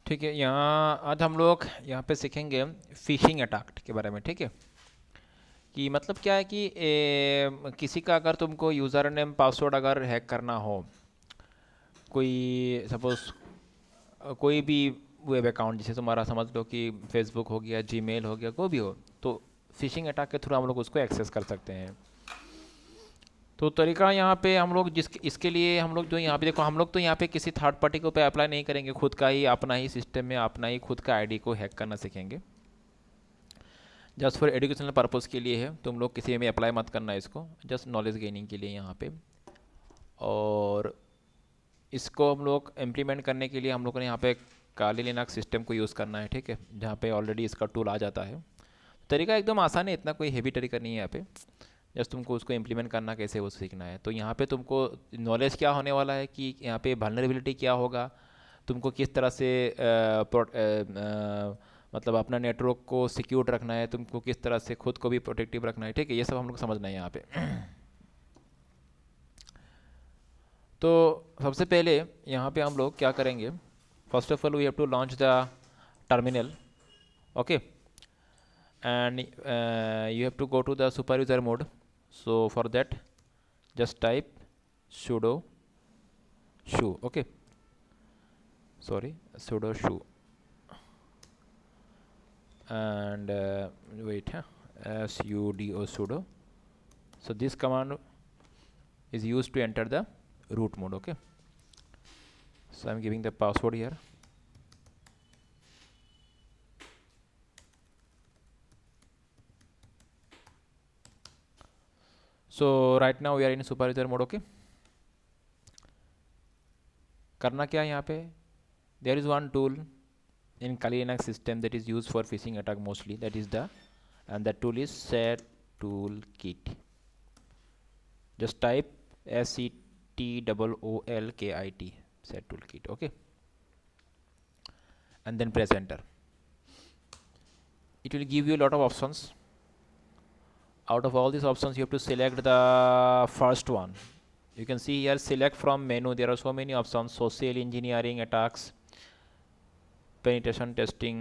ठीक है, यहाँ आज हम लोग यहाँ पे सीखेंगे फिशिंग अटैक के बारे में। ठीक है, कि मतलब क्या है कि किसी का अगर तुमको यूज़र नेम पासवर्ड अगर हैक करना हो, कोई सपोज़ कोई भी वेब अकाउंट, जैसे तुम्हारा समझ लो कि फेसबुक हो गया, जीमेल हो गया, कोई भी हो, तो फिशिंग अटैक के थ्रू हम लोग उसको एक्सेस कर सकते हैं। तो तरीका यहाँ पे हम लोग इसके लिए हम लोग जो यहाँ पे देखो, हम लोग तो यहाँ पे किसी थर्ड पार्टी को पे अप्लाई नहीं करेंगे, खुद का ही अपना ही सिस्टम में अपना ही खुद का आईडी को हैक करना सीखेंगे। जस्ट फॉर एजुकेशनल पर्पज़ के लिए है, तुम लोग किसी में अप्लाई मत करना इसको, जस्ट नॉलेज गेनिंग के लिए यहाँ पे। और इसको हम लोग इम्प्लीमेंट करने के लिए हम लोग ने यहाँ पे काली लिनक्स सिस्टम को यूज़ करना है। ठीक है, जहाँ पे ऑलरेडी इसका टूल आ जाता है। तरीका एकदम आसान है, इतना कोई हेवी तरीका नहीं है यहाँ पे। जस्ट तुमको उसको इम्प्लीमेंट करना कैसे वो सीखना है। तो यहाँ पे तुमको नॉलेज क्या होने वाला है कि यहाँ पे वल्नरेबिलिटी क्या होगा, तुमको किस तरह से मतलब अपना नेटवर्क को सिक्योर रखना है, तुमको किस तरह से खुद को भी प्रोटेक्टिव रखना है। ठीक है, ये सब हम लोग समझना है यहाँ पे। तो सबसे पहले यहाँ पे हम लोग क्या करेंगे, first of all we have to launch the terminal. Okay, and you have to go to the super user mode. So for that just type sudo shu. Okay, sorry, sudo shu, and wait, sudo sudo. So this command is used to enter the root mode. Okay, so I'm giving the password here. So right now we are in super user mode. Okay, करना क्या है यहाँ पे, there is one tool in Kali Linux system that is used for phishing attack mostly, that is the, and that tool is set toolkit. Just type SETOOLKIT, set toolkit. Okay, and then press enter. It will give you a lot of options. Out of all these options you have to select the first one. You can see here select from menu, there are so many options: social engineering attacks, penetration testing,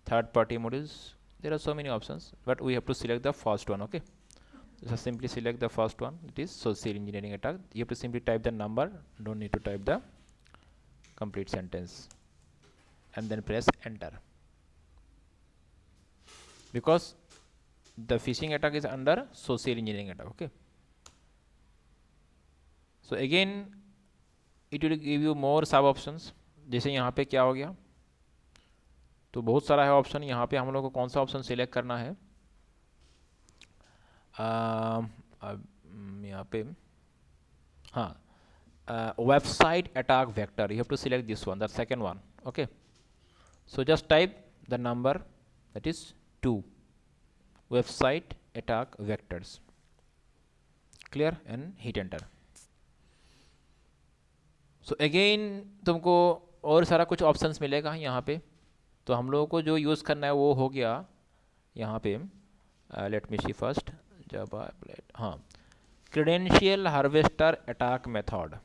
third party modules. There are so many options, but we have to select the first one. Okay, so simply select the first one, it is social engineering attack. You have to simply type the number, don't need to type the complete sentence, and then press enter, because the phishing attack is under social engineering attack. Okay, so again it will give you more sub options. जैसे यहाँ पे क्या हो गया, तो बहुत सारा है ऑप्शन। यहाँ पे हम लोग को कौन सा ऑप्शन सिलेक्ट करना है, यहाँ पे हाँ, website attack vector, you have to select this one, the second one. Okay, so just type the number, that is 2, website attack vectors, clear, and hit enter. So again तुमको और सारा कुछ options मिलेगा यहाँ पे। तो हम लोगों को जो यूज़ करना है वो हो गया यहाँ पे, लेट मी सी फर्स्ट, जब हाँ, credential harvester attack method,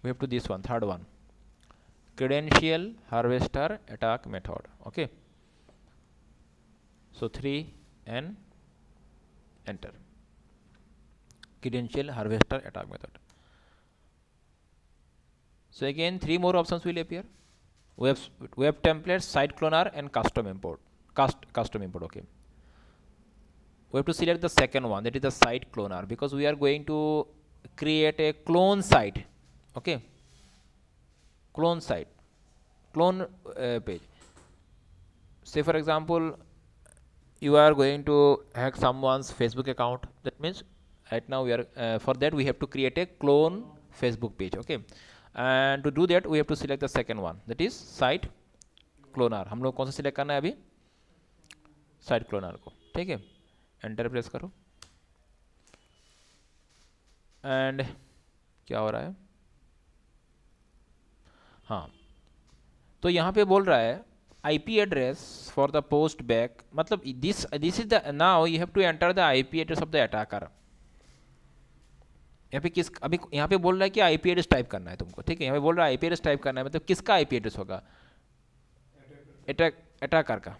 we have to this one, third one, credential harvester attack method. Okay, so 3 and enter, credential harvester attack method. So again 3 more options will appear: web templates, site cloner, and custom import. Custom import. Okay, we have to select the second one, that is the site cloner, because we are going to create a clone site. Okay, clone site, clone page. Say for example you are going to hack someone's Facebook account. That means right now we are for that we have to create a clone Facebook page. Okay, and to do that we have to select the second one, that is site cloner. हम लोग कौन सा select करना है अभी, site cloner को. ठीक है, एंटर प्रेस करो, एंड क्या हो रहा है, हाँ, तो यहाँ पे बोल रहा है IP address for the post back, मतलब this is the, now you have to enter the IP address of the attacker. यहाँ पे किस, अभी यहाँ पे बोल रहा है कि IP एड्रेस टाइप करना है तुमको. ठीक है, यहाँ पे बोल रहा है IP एड्रेस टाइप करना है, मतलब किसका IP एड्रेस होगा, अटैकर का,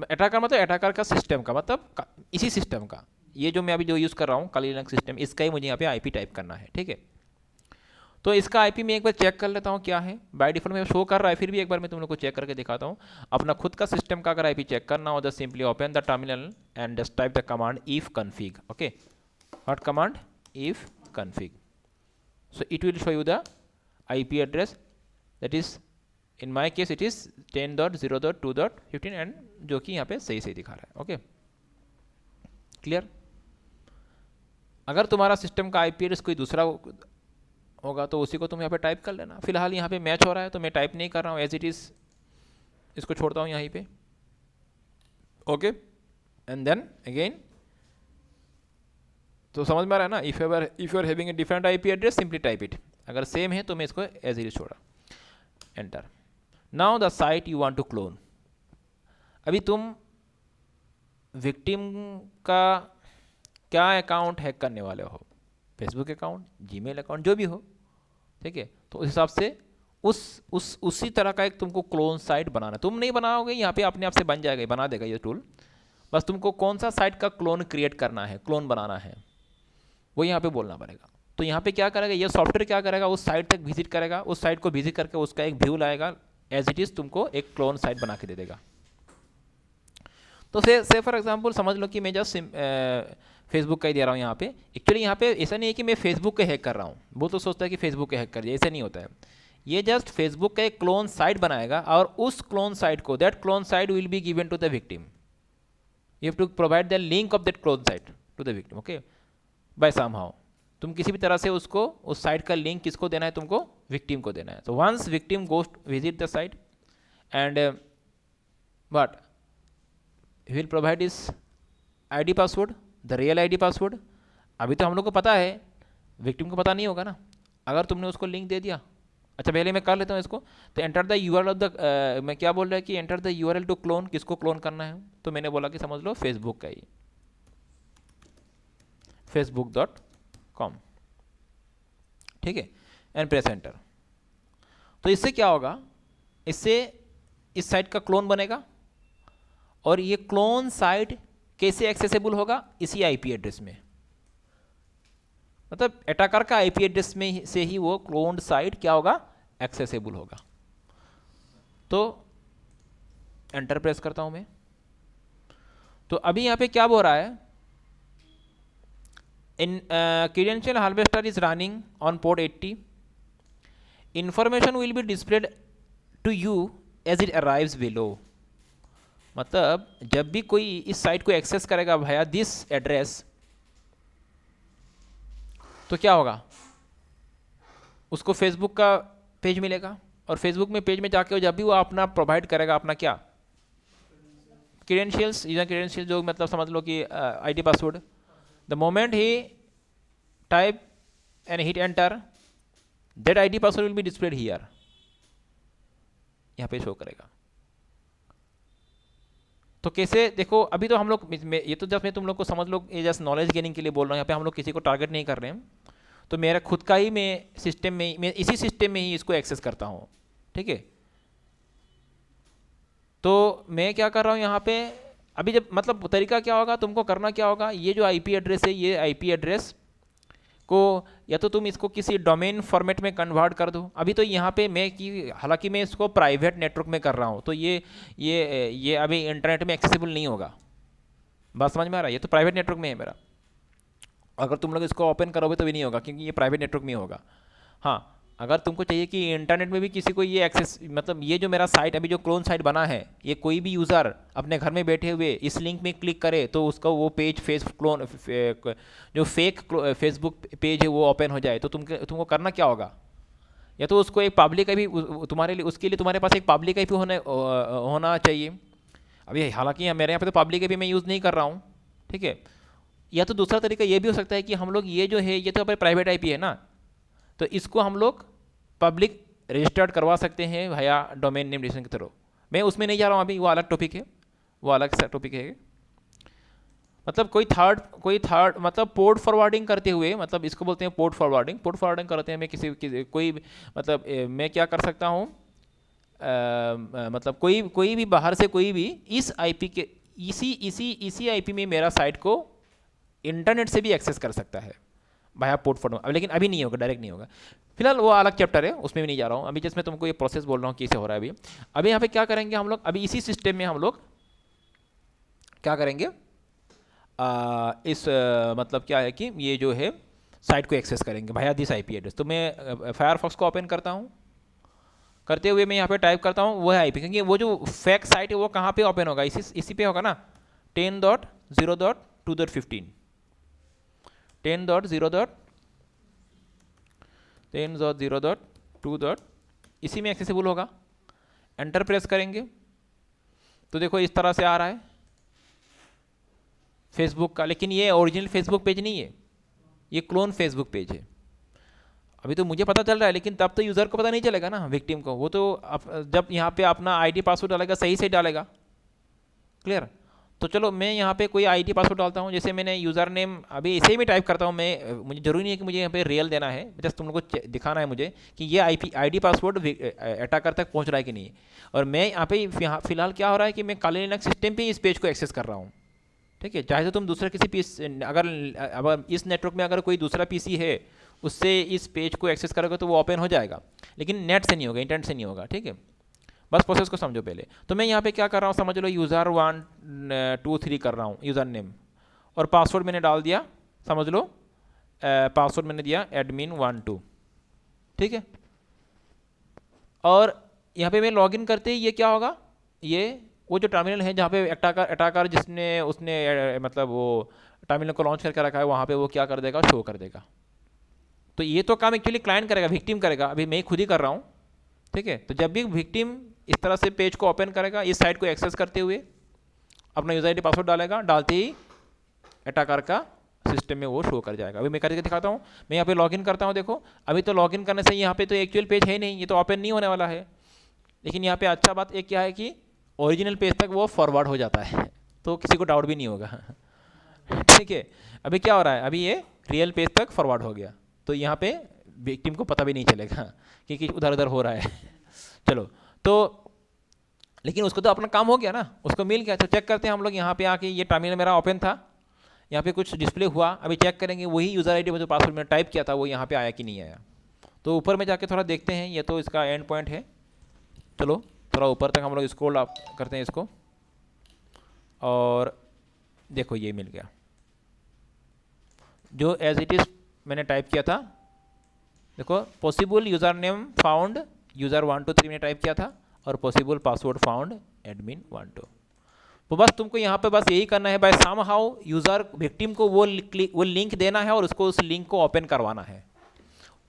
अटैकर मतलब अटैकर का सिस्टम का, मतलब इसी सिस्टम का, ये जो मैं अभी जो यूज़ कर रहा हूँ काली लिनक्स सिस्टम, इसका ही मुझे यहाँ पे आईपी टाइप करना है, ठीक है। तो इसका आईपी मैं एक बार चेक कर लेता हूँ क्या है। बाय डिफॉल्ट में शो कर रहा है, फिर भी एक बार मैं तुम लोग को चेक करके दिखाता हूँ। अपना खुद का सिस्टम का अगर आईपी चेक करना हो, just simply open the terminal and just type the command if config, okay, what command, if config, so it will show you the IP address, that is in my case it is 10.0.2.15 and जो कि यहाँ पे सही सही दिखा रहा है, okay clear. अगर तुम्हारा सिस्टम का आईपी एड्रेस कोई दूसरा होगा तो उसी को तुम यहाँ पे टाइप कर लेना। फिलहाल यहाँ पे मैच हो रहा है तो मैं टाइप नहीं कर रहा हूँ, एज इट इज़ इसको छोड़ता हूँ यहीं पे, ओके। एंड देन अगेन, तो समझ में आ रहा है ना, if you are having a different IP address simply type it, अगर सेम है तो मैं इसको एज इट इज छोड़ा, enter. Now the site you want to clone, अभी तुम विक्टिम का क्या अकाउंट हैक करने वाले हो, फेसबुक अकाउंट, जीमेल अकाउंट, जो भी हो, ठीक है। तो उस हिसाब से उसी तरह का एक तुमको क्लोन साइट बनाना, तुम नहीं बनाओगे, यहाँ पे अपने आप से बन जाएगा, बना देगा ये टूल। बस तुमको कौन सा साइट का क्लोन क्रिएट करना है, क्लोन बनाना है, वो यहाँ पे बोलना पड़ेगा। तो यहाँ पे क्या करेगा ये सॉफ्टवेयर, क्या करेगा, उस साइट तक विजिट करेगा, उस साइट को विजिट करके उसका एक व्यू लाएगा, एज इट इज़ तुमको एक क्लोन साइट बना के दे देगा। तो से फॉर एग्जांपल समझ लो कि मैं जस्ट फेसबुक का ही दे रहा हूँ यहाँ पे। एक्चुअली यहाँ पे ऐसा नहीं है कि मैं फेसबुक का हैक कर रहा हूँ, वो तो सोचता है कि फेसबुक का हैक कर दिया, ऐसा नहीं होता है। ये जस्ट फेसबुक का एक क्लोन साइट बनाएगा और उस क्लोन साइट को, that clone site will be given to the victim, you have to provide the link of that clone site to the victim, okay, by somehow. तुम किसी भी तरह से उसको, उस साइट का लिंक किसको देना है, तुमको विक्टिम को देना है। तो once victim goes visit the site and but will provide इस ID password, the real ID password. अभी तो हम लोग को पता है, विक्टिम को पता नहीं होगा ना। अगर तुमने उसको लिंक दे दिया, अच्छा पहले मैं कर लेता हूँ इसको। तो enter the URL of the, मैं क्या बोल रहा है कि enter the URL to clone, किसको क्लोन करना है। तो मैंने बोला कि समझ लो फेसबुक का ही, facebook.com, ठीक है, एंड प्रेस एंटर। तो इससे क्या होगा, इससे इस साइट का क्लोन बनेगा और ये क्लोन साइट कैसे एक्सेसिबल होगा, इसी आईपी एड्रेस में, मतलब अटैकर का आईपी एड्रेस में से ही वो क्लोन्ड साइट क्या होगा, एक्सेसिबल होगा। तो एंटर प्रेस करता हूं मैं। तो अभी यहां पे क्या बोल रहा है, in credential harvester is running on port 80, information will be displayed to you as it arrives below. मतलब जब भी कोई इस साइट को एक्सेस करेगा भाया दिस एड्रेस, तो क्या होगा, उसको फेसबुक का पेज मिलेगा और फेसबुक में पेज में जाके जब भी वो अपना प्रोवाइड करेगा अपना क्या क्रेडेंशियल्स, जो मतलब समझ लो कि ID password, the moment he type and hit enter, that ID password will be displayed here, यहाँ पे शो करेगा। तो कैसे देखो, अभी तो हम लोग, ये तो जब मैं तुम लोग को समझ लो, ये जस्ट नॉलेज गेनिंग के लिए बोल रहा हूँ, यहाँ पे हम लोग किसी को टारगेट नहीं कर रहे हैं। तो मेरा खुद का ही मैं सिस्टम में, मैं इसी सिस्टम में ही इसको एक्सेस करता हूँ, ठीक है। तो मैं क्या कर रहा हूँ यहाँ पे, अभी जब मतलब तरीका क्या होगा, तुमको करना क्या होगा, ये जो आईपी एड्रेस है, ये आईपी एड्रेस को या तो तुम इसको किसी डोमेन फॉर्मेट में कन्वर्ट कर दो। अभी तो यहाँ पे मैं कि हालांकि मैं इसको प्राइवेट नेटवर्क में कर रहा हूँ, तो ये अभी इंटरनेट में एक्सेसिबल नहीं होगा, बात समझ में आ रहा है। ये तो प्राइवेट नेटवर्क में है मेरा, अगर तुम लोग इसको ओपन करोगे तो भी नहीं होगा, क्योंकि ये प्राइवेट नेटवर्क में होगा। हाँ, अगर तुमको चाहिए कि इंटरनेट में भी किसी को ये एक्सेस, मतलब ये जो मेरा साइट अभी जो क्लोन साइट बना है, ये कोई भी यूज़र अपने घर में बैठे हुए इस लिंक में क्लिक करे तो उसका वो पेज जो फेक फेसबुक पेज है वो ओपन हो जाए, तो तुमको करना क्या होगा, या तो उसको एक पब्लिक आईपी तुम्हारे लिए, उसके लिए तुम्हारे पास एक पब्लिक आईपी होना चाहिए। अभी हालांकि मेरे यहाँ पे तो पब्लिक आईपी मैं यूज़ नहीं कर रहा हूँ, ठीक है। या तो दूसरा तरीका ये भी हो सकता है कि हम लोग ये जो है, ये तो अपने प्राइवेट आईपी है ना, तो इसको हम लोग पब्लिक रजिस्टर्ड करवा सकते हैं भाया डोमेन नेम रजिस्ट्रेशन के थ्रू। मैं उसमें नहीं जा रहा हूँ अभी, वो अलग टॉपिक है, वो अलग सा टॉपिक है। मतलब कोई थर्ड मतलब पोर्ट फॉरवर्डिंग करते हुए, मतलब इसको बोलते हैं पोर्ट फॉरवर्डिंग करते हैं। मैं कोई मतलब मैं क्या कर सकता हूँ, मतलब कोई भी बाहर से कोई भी इस आईपी के इसी आईपी में मेरा साइट को इंटरनेट से भी एक्सेस कर सकता है भाई पोर्ट फॉर्म। अब लेकिन अभी नहीं होगा, डायरेक्ट नहीं होगा, फिलहाल वो अलग चैप्टर है, उसमें भी नहीं जा रहा हूँ अभी। जस्ट मैं तुमको ये प्रोसेस बोल रहा हूँ कैसे हो रहा है अभी यहाँ पे क्या करेंगे हम लोग, अभी इसी सिस्टम में हम लोग क्या करेंगे, मतलब क्या है कि ये जो है साइट को एक्सेस करेंगे भाई दिस आईपी एड्रेस। तो मैं फायरफॉक्स को ओपन करता हूँ, करते हुए मैं यहाँ पे टाइप करता हूँ वो है आईपी, क्योंकि वो जो फेक साइट है वो कहाँ पे ओपन होगा, इसी पे होगा ना, 10.0.2.15 10.0.2. इसी में एक्सेसिबल होगा। एंटर प्रेस करेंगे तो देखो इस तरह से आ रहा है फेसबुक का, लेकिन ये ओरिजिनल फेसबुक पेज नहीं है, ये क्लोन फेसबुक पेज है। अभी तो मुझे पता चल रहा है, लेकिन तब तो यूज़र को पता नहीं चलेगा ना, विक्टिम को। वो तो जब यहाँ पे अपना आईडी पासवर्ड डालेगा सही से डालेगा। क्लियर? तो चलो मैं यहाँ पे कोई आईडी पासवर्ड डालता हूँ, जैसे मैंने यूज़र नेम अभी इसे ही मैं टाइप करता हूँ। मैं मुझे ज़रूरी नहीं है कि मुझे यहाँ पे रियल देना है, जस्ट तुम लोग को दिखाना है मुझे कि ये आईडी पासवर्ड अटैकर तक पहुँच रहा है कि नहीं। और मैं यहाँ पे फिलहाल क्या हो रहा है कि मैं काली लिनक्स सिस्टम पे इस पेज को एक्सेस कर रहा हूँ। ठीक है, चाहे तो तुम दूसरा किसी पीसी, अगर इस नेटवर्क में अगर कोई दूसरा पीसी है उससे इस पेज को एक्सेस करोगे तो वो ओपन हो जाएगा, लेकिन नेट से नहीं होगा, इंटरनेट से नहीं होगा। ठीक है, बस प्रोसेस को समझो पहले। तो मैं यहाँ पे क्या कर रहा हूँ समझ लो, यूज़र 1 2 3 कर रहा हूँ, यूज़र नेम, और पासवर्ड मैंने डाल दिया, समझ लो पासवर्ड मैंने दिया admin12। ठीक है, और यहाँ पे मैं लॉगिन करते ही ये क्या होगा, ये वो जो टर्मिनल है जहाँ पे अटैकर जिसने उसने मतलब वो टर्मिनल को लॉन्च करके रखा है, वहाँ पे वो क्या कर देगा, शो कर देगा। तो ये तो काम एक्चुअली क्लाइंट करेगा, विक्टिम करेगा, अभी मैं खुद ही कर रहा हूँ। ठीक है, तो जब भी विक्टिम इस तरह से पेज को ओपन करेगा, इस साइट को एक्सेस करते हुए अपना यूज़र आईडी पासवर्ड डालेगा, डालते ही अटैकर का सिस्टम में वो शो कर जाएगा। अभी मैं करके दिखाता हूँ। मैं यहाँ पे लॉगिन करता हूँ, देखो अभी तो लॉगिन करने से यहाँ पे तो एक्चुअल पेज है नहीं, ये तो ओपन नहीं होने वाला है। लेकिन यहाँ पे अच्छा बात एक क्या है कि ओरिजिनल पेज तक वो फॉरवर्ड हो जाता है, तो किसी को डाउट भी नहीं होगा। ठीक है, अभी क्या हो रहा है, अभी ये रियल पेज तक फॉरवर्ड हो गया, तो यहाँ पे विक्टिम को पता भी नहीं चलेगा कि उधर उधर हो रहा है। चलो, तो लेकिन उसको तो अपना काम हो गया ना, उसको मिल गया। तो चेक करते हैं हम लोग, यहाँ पे आके ये टर्मिनल मेरा ओपन था, यहाँ पे कुछ डिस्प्ले हुआ। अभी चेक करेंगे वही यूज़र आईडी जो पासवर्ड मैंने टाइप किया था वो यहाँ पे आया कि नहीं आया। तो ऊपर में जाके थोड़ा देखते हैं, ये तो इसका एंड पॉइंट है। चलो थोड़ा ऊपर तक हम लोग स्क्रॉल अप करते हैं इसको, और देखो ये मिल गया जो एज इट इज़ मैंने टाइप किया था। देखो possible user name found user 1 2 3 मैंने टाइप किया था, और पॉसिबल पासवर्ड फाउंड admin12। तो बस तुमको यहाँ पे बस यही करना है, by somehow user victim को वो लिंक देना है और उसको उस लिंक को ओपन करवाना है।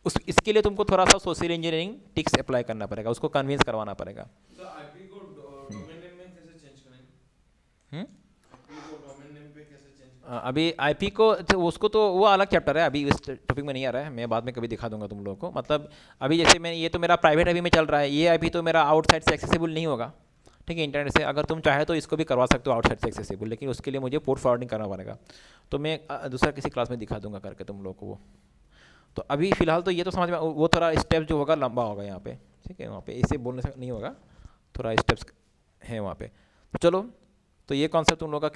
इसके लिए तुमको थोड़ा सा सोशल इंजीनियरिंग टिक्स अप्लाई करना पड़ेगा, उसको कन्विंस करवाना पड़ेगा। तो आईपी को डोमेन नेम में कैसे चेंज करेंगे? आईपी को डोमेन नेम पे कैसे चेंज करेंगे? अभी आईपी को उसको तो वो अलग चैप्टर है, अभी इस टॉपिक में नहीं आ रहा है, मैं बाद में कभी दिखा दूंगा तुम लोगों को। मतलब अभी जैसे मैं ये तो मेरा प्राइवेट आईपी में चल रहा है, ये आईपी तो मेरा आउटसाइड से एक्सेसिबल नहीं होगा। ठीक है, इंटरनेट से अगर तुम चाहे तो इसको भी करवा सकते हो आउटसाइड से एक्सेसिबल, लेकिन उसके लिए मुझे पोर्ट फॉरवर्डिंग करना पड़ेगा। तो मैं दूसरा किसी क्लास में दिखा दूंगा करके तुम लोग को वो। तो अभी फ़िलहाल तो ये तो समझ में, वो थोड़ा स्टेप जो होगा लंबा होगा यहाँ पे। ठीक है, वहाँ पे इसे बोलने से नहीं होगा, थोड़ा स्टेप्स हैं वहाँ पे। तो चलो, तो ये कॉन्सेप्ट तुम लोग का